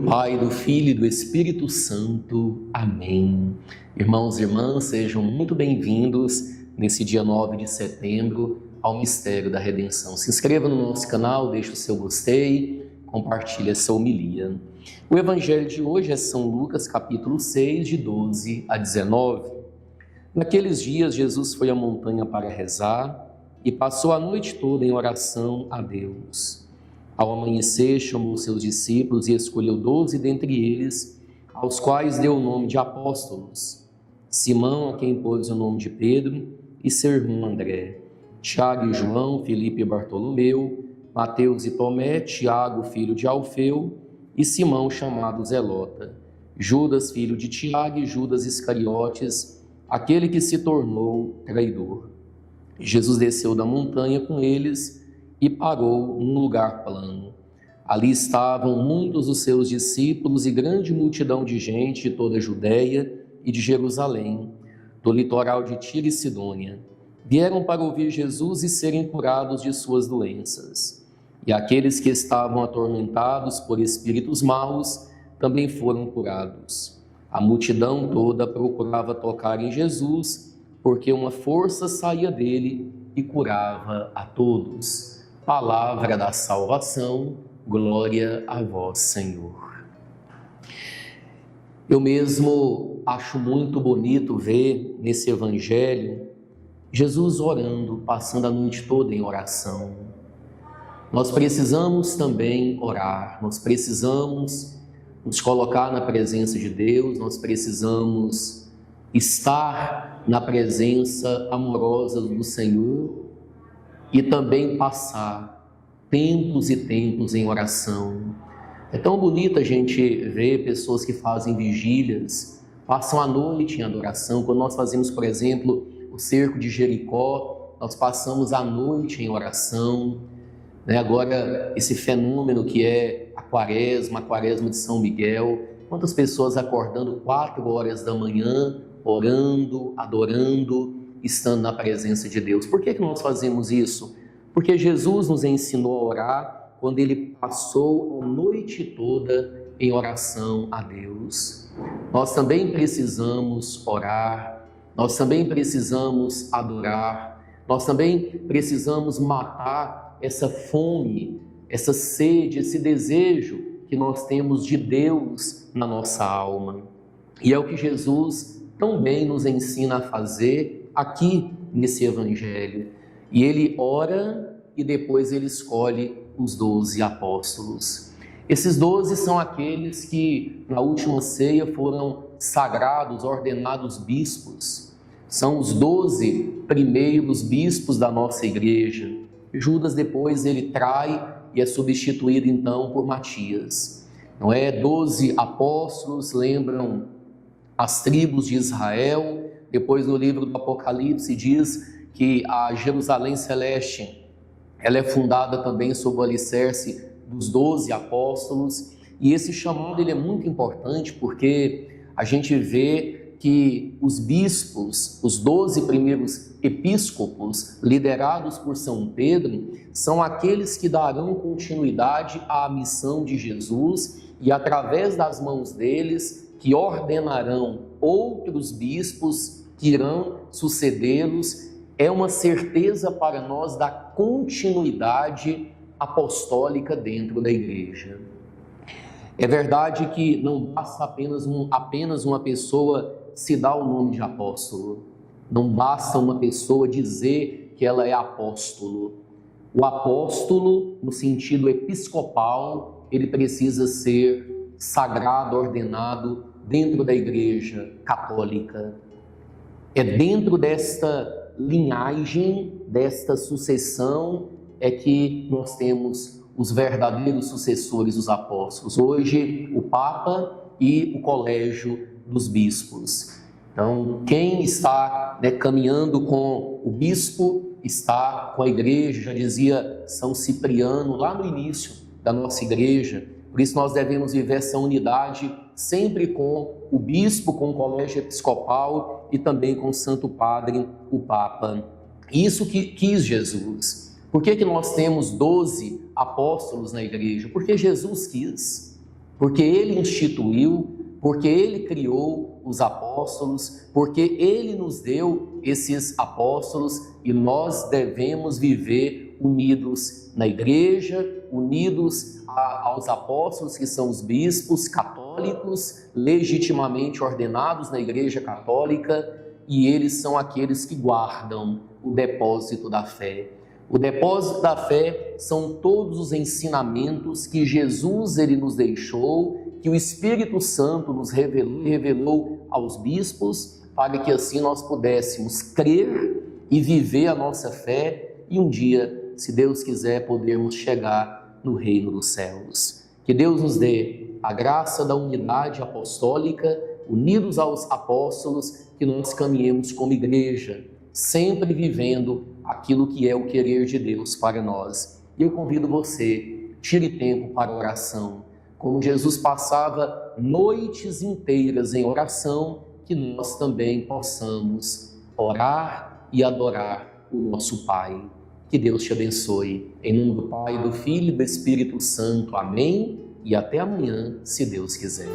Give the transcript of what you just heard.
Pai, do Filho e do Espírito Santo. Amém. Irmãos e irmãs, sejam muito bem-vindos nesse dia 9 de setembro ao mistério da redenção. Se inscreva no nosso canal, deixe o seu gostei, compartilhe essa homilia. O evangelho de hoje é São Lucas, capítulo 6, de 12 a 19. Naqueles dias, Jesus foi à montanha para rezar e passou a noite toda em oração a Deus. Ao amanhecer, chamou seus discípulos e escolheu 12 dentre eles, aos quais deu o nome de apóstolos: Simão, a quem pôs o nome de Pedro, e seu irmão André, Tiago e João, Filipe e Bartolomeu, Mateus e Tomé, Tiago, filho de Alfeu, e Simão, chamado Zelota, Judas, filho de Tiago, e Judas Iscariotes, aquele que se tornou traidor. Jesus desceu da montanha com eles e parou num lugar plano. Ali estavam muitos dos seus discípulos e grande multidão de gente de toda a Judéia e de Jerusalém, do litoral de Tiro e Sidônia. Vieram para ouvir Jesus e serem curados de suas doenças. E aqueles que estavam atormentados por espíritos maus também foram curados. A multidão toda procurava tocar em Jesus, porque uma força saía dele e curava a todos. Palavra da salvação, glória a vós, Senhor. Eu mesmo acho muito bonito ver nesse evangelho Jesus orando, passando a noite toda em oração. Nós precisamos também orar, nós precisamos nos colocar na presença de Deus, nós precisamos estar na presença amorosa do Senhor e também passar tempos e tempos em oração. É tão bonito a gente ver pessoas que fazem vigílias, passam a noite em adoração. Quando nós fazemos, por exemplo, o cerco de Jericó, nós passamos a noite em oração. Agora, esse fenômeno que é a quaresma de São Miguel, quantas pessoas acordando 4 horas da manhã, orando, adorando, estando na presença de Deus. Por que nós fazemos isso? Porque Jesus nos ensinou a orar quando Ele passou a noite toda em oração a Deus. Nós também precisamos orar, nós também precisamos adorar, nós também precisamos matar essa fome, essa sede, esse desejo que nós temos de Deus na nossa alma. E é o que Jesus também nos ensina a fazer aqui nesse evangelho. E ele ora e depois ele escolhe os 12 apóstolos. Esses 12 são aqueles que na última ceia foram sagrados, ordenados bispos. São os 12 primeiros bispos da nossa igreja. Judas depois ele trai e é substituído então por Matias. 12 apóstolos lembram as tribos de Israel. Depois, no livro do Apocalipse, diz que a Jerusalém Celeste ela é fundada também sob o alicerce dos 12 apóstolos. E esse chamado ele é muito importante porque a gente vê que os bispos, os 12 primeiros episcopos, liderados por São Pedro, são aqueles que darão continuidade à missão de Jesus e, através das mãos deles, que ordenarão outros bispos que irão sucedê-los. É uma certeza para nós da continuidade apostólica dentro da igreja. É verdade que não basta apenas uma pessoa se dar o nome de apóstolo. Não basta uma pessoa dizer que ela é apóstolo. O apóstolo, no sentido episcopal, ele precisa ser sagrado, ordenado dentro da igreja católica. É dentro desta linhagem, desta sucessão, é que nós temos os verdadeiros sucessores dos apóstolos. Hoje, o Papa e o Colégio dos Bispos. Então, quem está caminhando com o bispo está com a igreja, já dizia São Cipriano lá no início da nossa igreja. Por isso nós devemos viver essa unidade sempre com o bispo, com o colégio episcopal e também com o Santo Padre, o Papa. Isso que quis Jesus. Por que nós temos 12 apóstolos na igreja? Porque Jesus quis. porque Ele instituiu, porque Ele criou os apóstolos, porque Ele nos deu esses apóstolos e nós devemos viver unidos na igreja, unidos aos apóstolos que são os bispos católicos, legitimamente ordenados na igreja católica, e eles são aqueles que guardam o depósito da fé. O depósito da fé são todos os ensinamentos que Jesus ele nos deixou, que o Espírito Santo nos revelou aos bispos, para que assim nós pudéssemos crer e viver a nossa fé e um dia, se Deus quiser, podermos chegar no reino dos céus. Que Deus nos dê a graça da unidade apostólica, unidos aos apóstolos, que nós caminhemos como igreja, sempre vivendo aquilo que é o querer de Deus para nós. E eu convido você, tire tempo para oração. Como Jesus passava noites inteiras em oração, que nós também possamos orar e adorar o nosso Pai. Que Deus te abençoe. Em nome do Pai, do Filho e do Espírito Santo. Amém. E até amanhã, se Deus quiser.